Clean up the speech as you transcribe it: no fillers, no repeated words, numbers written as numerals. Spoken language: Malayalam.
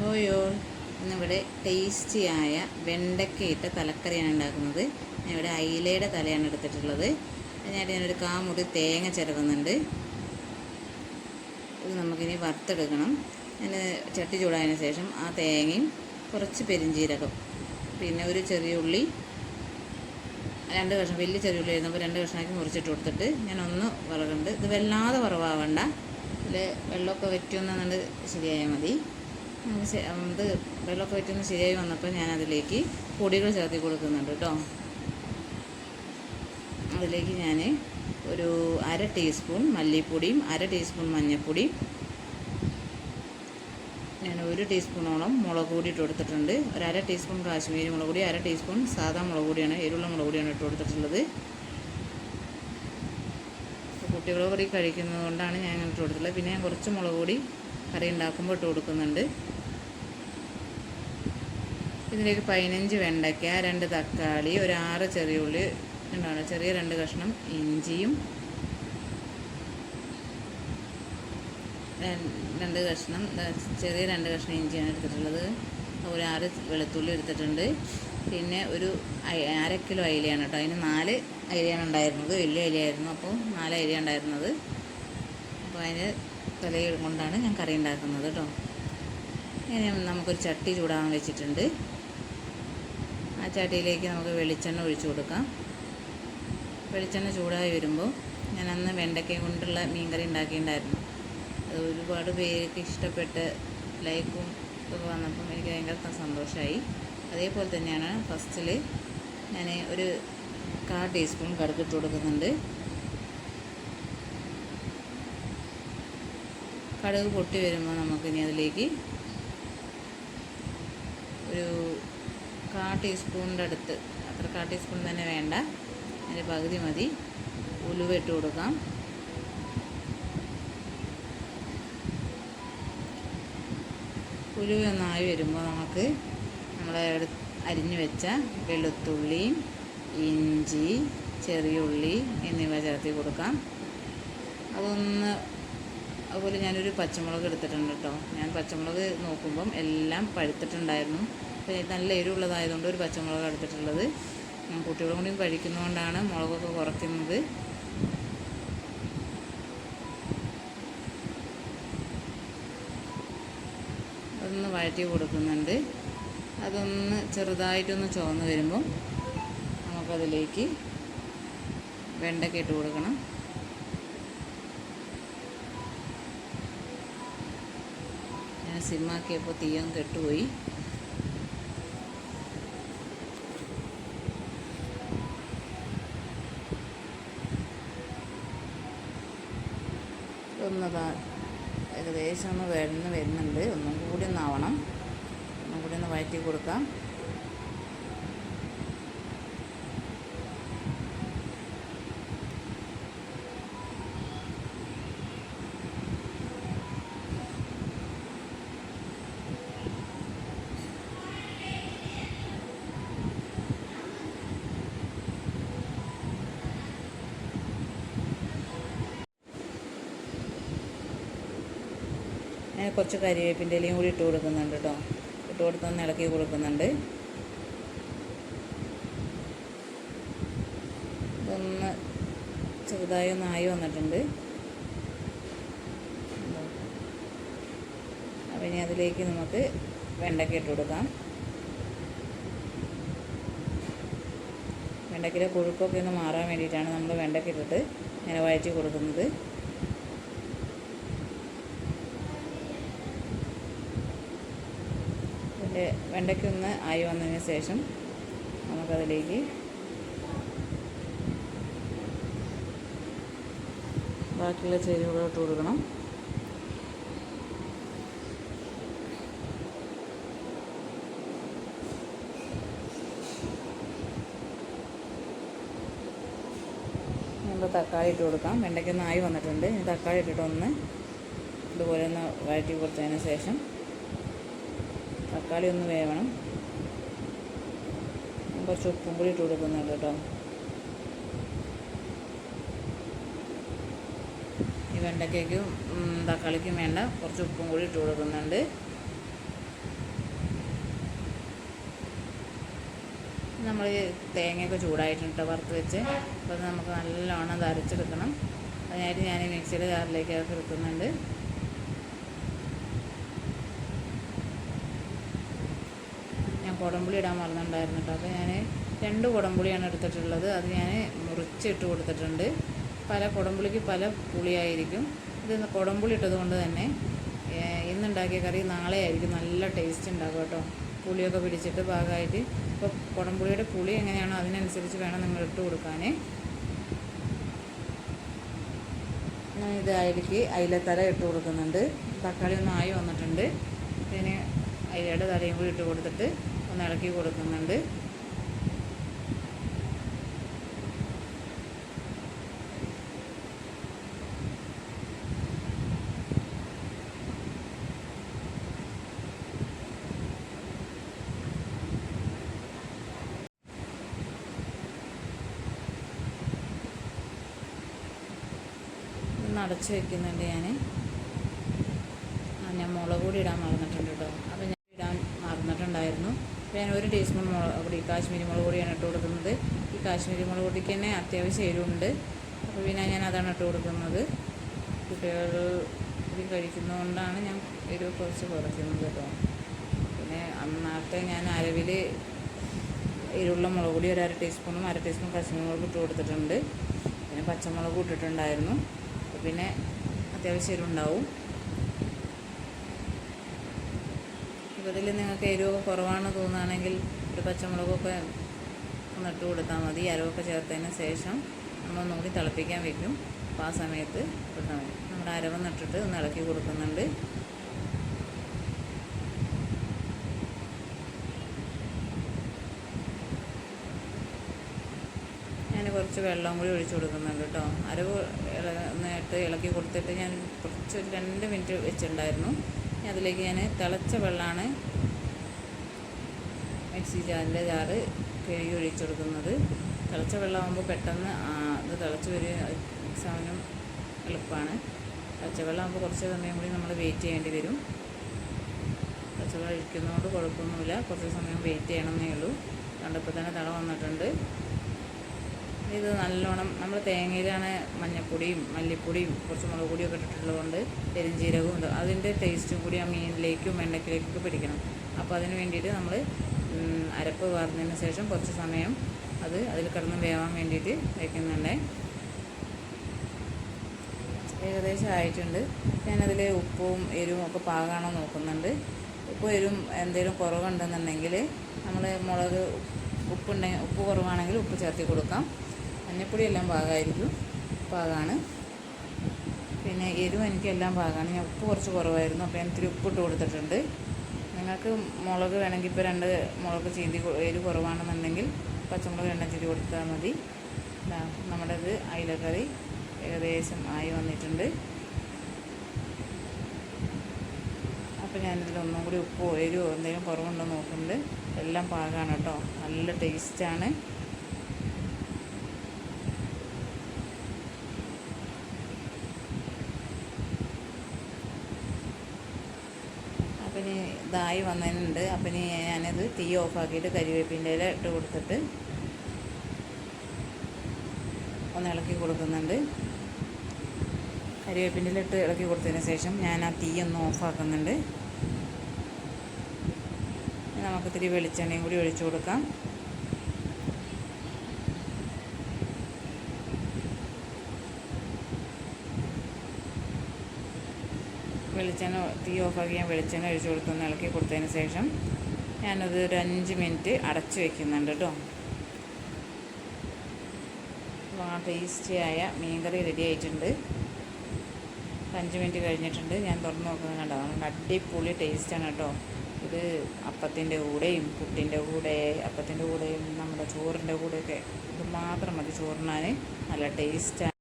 ഹോയ് ഓൾ, ഇന്നിവിടെ ടേസ്റ്റിയായ വെണ്ടയ്ക്കയിട്ട തലക്കറിയാണ് ഉണ്ടാക്കുന്നത്. ഞാനിവിടെ അയിലയുടെ തലയാണ് എടുത്തിട്ടുള്ളത്. ഞാനൊരു കാമുറി തേങ്ങ ചിരവുന്നുണ്ട്. ഇത് നമുക്കിനി വറുത്തെടുക്കണം. ഞാൻ ചട്ടി ചൂടായതിന് ശേഷം ആ തേങ്ങയും കുറച്ച് പെരിഞ്ചീരകം, പിന്നെ ഒരു ചെറിയ ഉള്ളി, 2 കഷ്ണം, വലിയ ചെറിയ ഉള്ളി ആയിരുന്നപ്പോൾ 2 കഷ്ണമാക്കി മുറിച്ചിട്ട് കൊടുത്തിട്ട് ഞാനൊന്ന് വറകുണ്ട്. ഇത് വല്ലാതെ വറവാവണ്ട, ഇതിൽ വെള്ളമൊക്കെ വറ്റുമെന്നുണ്ട് ശരിയായാൽ മതി. ഇത് വെള്ളമൊക്കെ വറ്റുന്ന ശരിയായി വന്നപ്പോൾ ഞാനതിലേക്ക് പൊടികൾ ചേർത്തി കൊടുക്കുന്നുണ്ട് കേട്ടോ. അതിലേക്ക് ഞാൻ ഒരു 1/2 ടീസ്പൂൺ മല്ലിപ്പൊടിയും 1/2 ടീസ്പൂൺ മഞ്ഞൾപ്പൊടിയും, ഞാൻ 1 ടീസ്പൂണോളം മുളക് പൊടി ഇട്ട് കൊടുത്തിട്ടുണ്ട്. ഒരു 1/2 ടീസ്പൂൺ കാശ്മീരി മുളക് പൊടി, 1/2 ടീസ്പൂൺ സാധാ മുളക് പൊടിയാണ്, എരിവുള്ള മുളക് പൊടിയാണ് ഇട്ട് കൊടുത്തിട്ടുള്ളത്. കുട്ടികളെ കൂടി കഴിക്കുന്നത് കൊണ്ടാണ് ഞാൻ ഇട്ട് കൊടുത്തിട്ടുള്ളത്. പിന്നെ ഞാൻ കുറച്ച് മുളക് പൊടി കറി ഉണ്ടാക്കുമ്പോൾ ഇട്ട് കൊടുക്കുന്നുണ്ട്. ഇതിലേക്ക് 15 വെണ്ടയ്ക്ക, 2 തക്കാളി, ഒരു 6 ചെറിയ ഉള്ളി ഉണ്ടാണ്, ചെറിയ 2 കഷ്ണം ഇഞ്ചിയും, 2 കഷ്ണം ചെറിയ 2 കഷ്ണം ഇഞ്ചിയാണ് എടുത്തിട്ടുള്ളത്. ഒരു 6 വെളുത്തുള്ളി എടുത്തിട്ടുണ്ട്. പിന്നെ ഒരു 1/2 കിലോ അയിലയാണ് കേട്ടോ. അതിന് 4 അയിലയാണ് ഉണ്ടായിരുന്നത്, വലിയ അയിലയായിരുന്നു. അപ്പോൾ 4 അയില ഉണ്ടായിരുന്നത്. അപ്പോൾ അതിന് തല കൊണ്ടാണ് ഞാൻ കറി ഉണ്ടാക്കുന്നത് കേട്ടോ. ഇനി നമുക്കൊരു ചട്ടി ചൂടാൻ വെച്ചിട്ടുണ്ട്. ആ ചട്ടിയിലേക്ക് നമുക്ക് വെളിച്ചെണ്ണ ഒഴിച്ചു കൊടുക്കാം. വെളിച്ചെണ്ണ ചൂടായി വരുമ്പോൾ ഞാൻ അന്ന് വെണ്ടയ്ക്ക കൊണ്ടുള്ള മീൻകറി ഉണ്ടാക്കിയിട്ടുണ്ടായിരുന്നു. അത് ഒരുപാട് പേർക്ക് ഇഷ്ടപ്പെട്ട് ലൈക്കും ഒക്കെ വന്നപ്പം എനിക്ക് ഭയങ്കര സന്തോഷമായി. അതേപോലെ തന്നെയാണ് ഫസ്റ്റിൽ ഞാൻ ഒരു 1/4 ടീസ്പൂൺ കടുക് ഇട്ട് കൊടുക്കുന്നുണ്ട്. കടുക് പൊട്ടി വരുമ്പോൾ നമുക്കിനി അതിലേക്ക് ഒരു 1/4 ടീസ്പൂണിൻ്റെ അടുത്ത്, അത്ര 1/4 ടീസ്പൂൺ തന്നെ വേണ്ട, അതിൻ്റെ പകുതി മതി, ഉലുവ ഇട്ട് കൊടുക്കാം. ഉലുവ ഒന്നായി വരുമ്പോൾ നമുക്ക് നമ്മൾ അരിഞ്ഞു വെച്ച വെളുത്തുള്ളിയും ഇഞ്ചി, ചെറിയ ഉള്ളി എന്നിവ ചേർത്ത് കൊടുക്കാം. അതൊന്ന്, അതുപോലെ ഞാനൊരു പച്ചമുളക് എടുത്തിട്ടുണ്ട് കേട്ടോ. ഞാൻ പച്ചമുളക് നോക്കുമ്പം എല്ലാം പഴുത്തിട്ടുണ്ടായിരുന്നു. അപ്പോൾ നല്ല എരിവുള്ളതായതുകൊണ്ട് ഒരു പച്ചമുളക് എടുത്തിട്ടുള്ളത്. കുട്ടികളും കൂടി കഴിക്കുന്നതുകൊണ്ടാണ് മുളകൊക്കെ കുറയ്ക്കുന്നത്. അതൊന്ന് വഴറ്റി കൊടുക്കുന്നുണ്ട്. അതൊന്ന് ചെറുതായിട്ടൊന്ന് ചുവന്ന് വരുമ്പം നമുക്കതിലേക്ക് വെണ്ടയ്ക്ക ഇട്ട് കൊടുക്കണം. ഞാൻ സിമ്മാക്കിയപ്പോൾ തീയം കെട്ടുപോയി. ഏകദേശം ഒന്ന് വരുന്നുണ്ട്. ഒന്നും കൂടി ഒന്നാവണം. ഒന്നും കൂടി ഒന്ന് വഴറ്റി കൊടുക്കാം. കുറച്ച് കരിവേപ്പിൻ്റെ ഇലയും കൂടി ഇട്ട് കൊടുക്കുന്നുണ്ട് കേട്ടോ. ഇട്ട് കൊടുത്തൊന്ന് ഇളക്കി കൊടുക്കുന്നുണ്ട്. ഇതൊന്ന് ചെറുതായി ഒന്ന് ആയി വന്നിട്ടുണ്ട്. അപ്പം ഇനി അതിലേക്ക് നമുക്ക് വെണ്ടയ്ക്ക ഇട്ട് കൊടുക്കാം. വെണ്ടയ്ക്കയിലെ കൊഴുപ്പൊക്കെ ഒന്ന് മാറാൻ വേണ്ടിയിട്ടാണ് നമ്മൾ വെണ്ടയ്ക്ക ഇട്ടിട്ട് ഇങ്ങനെ വഴറ്റി കൊടുക്കുന്നത്. വെണ്ടയ്ക്ക ഒന്ന് ആയി വന്നതിന് ശേഷം നമുക്കതിലേക്ക് ബാക്കിയുള്ള ചേരുവകൾ ഇട്ട് കൊടുക്കണം. നമ്മൾ തക്കാളി ഇട്ട് കൊടുക്കാം. വെണ്ടയ്ക്ക ഒന്ന് ആയി വന്നിട്ടുണ്ട്. ഇനി തക്കാളി ഇട്ടിട്ടൊന്ന് ഇതുപോലെ ഒന്ന് വഴറ്റി കൊടുത്തതിന് ശേഷം, തക്കാളി ഒന്ന് വേവണം, കുറച്ച് ഉപ്പും കൂടി ഇട്ട് കൊടുക്കുന്നുണ്ട് കേട്ടോ. ഈ വെണ്ടയ്ക്കും തക്കാളിക്കും വേണ്ട കുറച്ച് ഉപ്പും കൂടി ഇട്ട് കൊടുക്കുന്നുണ്ട്. നമ്മൾ തേങ്ങയൊക്കെ ചൂടായിട്ടുണ്ട് വറുത്ത് വെച്ച്. അപ്പോൾ അത് നമുക്ക് നല്ലോണം അത് അരച്ചെടുക്കണം. അതിനായിട്ട് ഞാൻ മിക്സിയുടെ ജാറിലേക്ക് അത് എടുക്കുന്നുണ്ട്. ഞാൻ കുടംപുളി ഇടാൻ മറന്നിട്ടുണ്ടായിരുന്നു കേട്ടോ. അപ്പോൾ ഞാൻ 2 കുടംപുളിയാണ് എടുത്തിട്ടുള്ളത്. അത് ഞാൻ മുറിച്ചിട്ട് കൊടുത്തിട്ടുണ്ട്. പല കുടംപുളിക്ക് പല പുളിയായിരിക്കും. ഇത് കുടംപുളി ഇട്ടത് കൊണ്ട് തന്നെ ഇന്നുണ്ടാക്കിയ കറി നാളെ ആയിരിക്കും നല്ല ടേസ്റ്റ് ഉണ്ടാകും കേട്ടോ. പുളിയൊക്കെ പിടിച്ചിട്ട് പാകമായിട്ട്. ഇപ്പോൾ കുടംപുളിയുടെ പുളി എങ്ങനെയാണോ അതിനനുസരിച്ച് വേണം നിങ്ങൾ ഇട്ട് കൊടുക്കാൻ. ഞാൻ ഇത് അതിലേക്ക് അയിലത്തല ഇട്ട് കൊടുക്കുന്നുണ്ട്. തക്കാളി ഒന്ന് ആയി വന്നിട്ടുണ്ട്. ഇതിന് അയിലയുടെ തലയും കൂടി ഇട്ട് കൊടുത്തിട്ട് ഒന്ന് ഇളക്കി കൊടുക്കുന്നുണ്ട്. അടച്ച് വയ്ക്കുന്നുണ്ട്. ഞാൻ മുളക് പൊടി ഇടാൻ മറന്നിട്ടുണ്ട് കേട്ടോ. അപ്പോൾ ഞാൻ ഇടാൻ മറന്നിട്ടുണ്ടായിരുന്നു. അപ്പോൾ ഞാൻ 1 ടീസ്പൂൺ മുളക് പൊടി, കാശ്മീരി മുളക് പൊടിയാണ് ഇട്ട് കൊടുക്കുന്നത്. ഈ കാശ്മീരി മുളക് പൊടിക്ക് തന്നെ അത്യാവശ്യം എരിവുണ്ട്. അപ്പോൾ പിന്നെ ഞാൻ അതാണ് ഇട്ട് കൊടുക്കുന്നത്. കുട്ടികൾ ഇത് കഴിക്കുന്നതുകൊണ്ടാണ് ഞാൻ എരിവ് കുറച്ച് കുറയ്ക്കുന്നത് കേട്ടോ. പിന്നെ നേരത്തെ ഞാൻ അരവിൽ എരിവുള്ള മുളക് പൊടി 1/2 ടീസ്പൂണും 1/2 ടീസ്പൂൺ കാശ്മീരി മുളക് ഇട്ട് കൊടുത്തിട്ടുണ്ട്. പിന്നെ പച്ചമുളക് ഇട്ടിട്ടുണ്ടായിരുന്നു. പിന്നെ അത്യാവശ്യം എരിവുണ്ടാവും. ഇപ്പോൾ ഇതിൽ നിങ്ങൾക്ക് എരിവൊക്കെ കുറവാണെന്ന് തോന്നുകയാണെങ്കിൽ ഒരു പച്ചമുളകൊക്കെ ഒന്ന് ഇട്ട് കൊടുത്താൽ മതി. അരവൊക്കെ ചേർത്തതിന് ശേഷം നമ്മളൊന്നുകൂടി തിളപ്പിക്കാൻ വെക്കും. അപ്പോൾ ആ സമയത്ത് ഇട്ടാൽ മതി. നമ്മുടെ അരവൊന്ന് ഇട്ടിട്ട് ഒന്ന് ഇളക്കി കൊടുക്കുന്നുണ്ട്. ഞാൻ കുറച്ച് വെള്ളം കൂടി ഒഴിച്ച് കൊടുക്കുന്നുണ്ട് കേട്ടോ. അരവ് ഇട്ട് ഇളക്കി കൊടുത്തിട്ട് ഞാൻ കുറച്ച് 2 മിനിറ്റ് വെച്ചിട്ടുണ്ടായിരുന്നു. അതിലേക്ക് ഞാൻ തിളച്ച വെള്ളമാണ് മിക്സി ജാറിൻ്റെ ജാറ് കഴുകി ഒഴിച്ച് കൊടുക്കുന്നത്. തിളച്ച വെള്ളമാകുമ്പോൾ പെട്ടെന്ന് ഇത് തിളച്ച് മിക്സാവാനും എളുപ്പമാണ്. തിളച്ച വെള്ളമാകുമ്പോൾ കുറച്ച് സമയം കൂടി നമ്മൾ വെയിറ്റ് ചെയ്യേണ്ടി വരും. തിളച്ച വെള്ളം ഒഴിക്കുന്നതുകൊണ്ട് കുഴപ്പമൊന്നുമില്ല. കുറച്ച് സമയം വെയിറ്റ് ചെയ്യണമെന്നേ ഉള്ളൂ. കണ്ടപ്പോൾ തന്നെ തിള വന്നിട്ടുണ്ട്. ഇത് നല്ലോണം നമ്മൾ തേങ്ങയിലാണ് മഞ്ഞൾപ്പൊടിയും മല്ലിപ്പൊടിയും കുറച്ച് മുളക് പൊടിയൊക്കെ ഇട്ടിട്ടുള്ളതുകൊണ്ട് പെരുംജീരകവും ഉണ്ട്. അതിൻ്റെ ടേസ്റ്റും കൂടി ആ മീനിലേക്കും എണ്ണയ്ക്കിലേക്കൊക്കെ പിടിക്കണം. അപ്പോൾ അതിന് വേണ്ടിയിട്ട് നമ്മൾ അരപ്പ് വാർന്നതിന് ശേഷം കുറച്ച് സമയം അതിൽ കിടന്ന് വേവാൻ വേണ്ടിയിട്ട് വയ്ക്കുന്നുണ്ട്. ഏകദേശം ആയിട്ടുണ്ട്. ഞാനതിൽ ഉപ്പും എരിവും ഒക്കെ പാകമാണോ നോക്കുന്നുണ്ട്. ഉപ്പും എരിവും എന്തെങ്കിലും കുറവുണ്ടെന്നുണ്ടെങ്കിൽ നമ്മൾ ഉപ്പ് കുറവാണെങ്കിൽ ഉപ്പ് ചേർത്തി കൊടുക്കാം. മഞ്ഞൾപ്പൊടി എല്ലാം പാകമാണ്. പിന്നെ എരിവ് എനിക്കെല്ലാം പാകമാണ്. ഞാൻ ഉപ്പ് കുറച്ച് കുറവായിരുന്നു. അപ്പോൾ ഞാൻ ഇത്തിരി ഉപ്പിട്ട് കൊടുത്തിട്ടുണ്ട്. നിങ്ങൾക്ക് മുളക് വേണമെങ്കിൽ ഇപ്പോൾ 2 മുളക് ചീന്തി എരിവ് കുറവാണെന്നുണ്ടെങ്കിൽ പച്ചമുളക് 2 ചീന്തി കൊടുത്താൽ മതി. നമ്മുടെ ഇത് അയിലക്കറി ഏകദേശം ആയി വന്നിട്ടുണ്ട്. അപ്പോൾ ഞാനിതിൽ ഒന്നും കൂടി ഉപ്പോ എരിവോ എന്തെങ്കിലും കുറവുണ്ടോ നോക്കുന്നുണ്ട്. എല്ലാം പാകമാണ് കേട്ടോ. നല്ല ടേസ്റ്റാണ്. അപ്പം ഇനി ഇതായി വന്നതിനുണ്ട്. അപ്പം ഇനി ഞാനത് തീ ഓഫാക്കിയിട്ട് കരിവേപ്പിൻ്റെ ഇല ഇട്ട് കൊടുത്തിട്ട് ഒന്ന് ഇളക്കി കൊടുക്കുന്നുണ്ട്. കരിവേപ്പിൻ്റെ ഇല ഇട്ട് ഇളക്കി കൊടുത്തതിന് ശേഷം ഞാൻ ആ തീ ഒന്ന് ഓഫാക്കുന്നുണ്ട്. നമുക്ക് ഇത്തിരി വെളിച്ചെണ്ണയും കൂടി ഒഴിച്ചു കൊടുക്കാം. വെളിച്ചെണ്ണ തീ ഓഫാക്കി ഞാൻ വെളിച്ചെണ്ണ ഒഴിച്ച് കൊടുത്തൊന്ന് ഇളക്കി കൊടുത്തതിന് ശേഷം ഞാനത് ഒരു 5 മിനിറ്റ് അടച്ച് വയ്ക്കുന്നുണ്ട് കേട്ടോ. ടേസ്റ്റിയായ മീൻകറി റെഡി ആയിട്ടുണ്ട്. 5 മിനിറ്റ് കഴിഞ്ഞിട്ടുണ്ട്. ഞാൻ തുറന്ന് നോക്കുന്നത് കണ്ടോ, അടിപൊളി ടേസ്റ്റാണ് കേട്ടോ. ഇത് അപ്പത്തിൻ്റെ കൂടെയും പുട്ടിൻ്റെ കൂടെയും നമ്മുടെ ചോറിൻ്റെ കൂടെയൊക്കെ ഇത് മാത്രം മതി ചോറിനാൻ. നല്ല ടേസ്റ്റാണ്.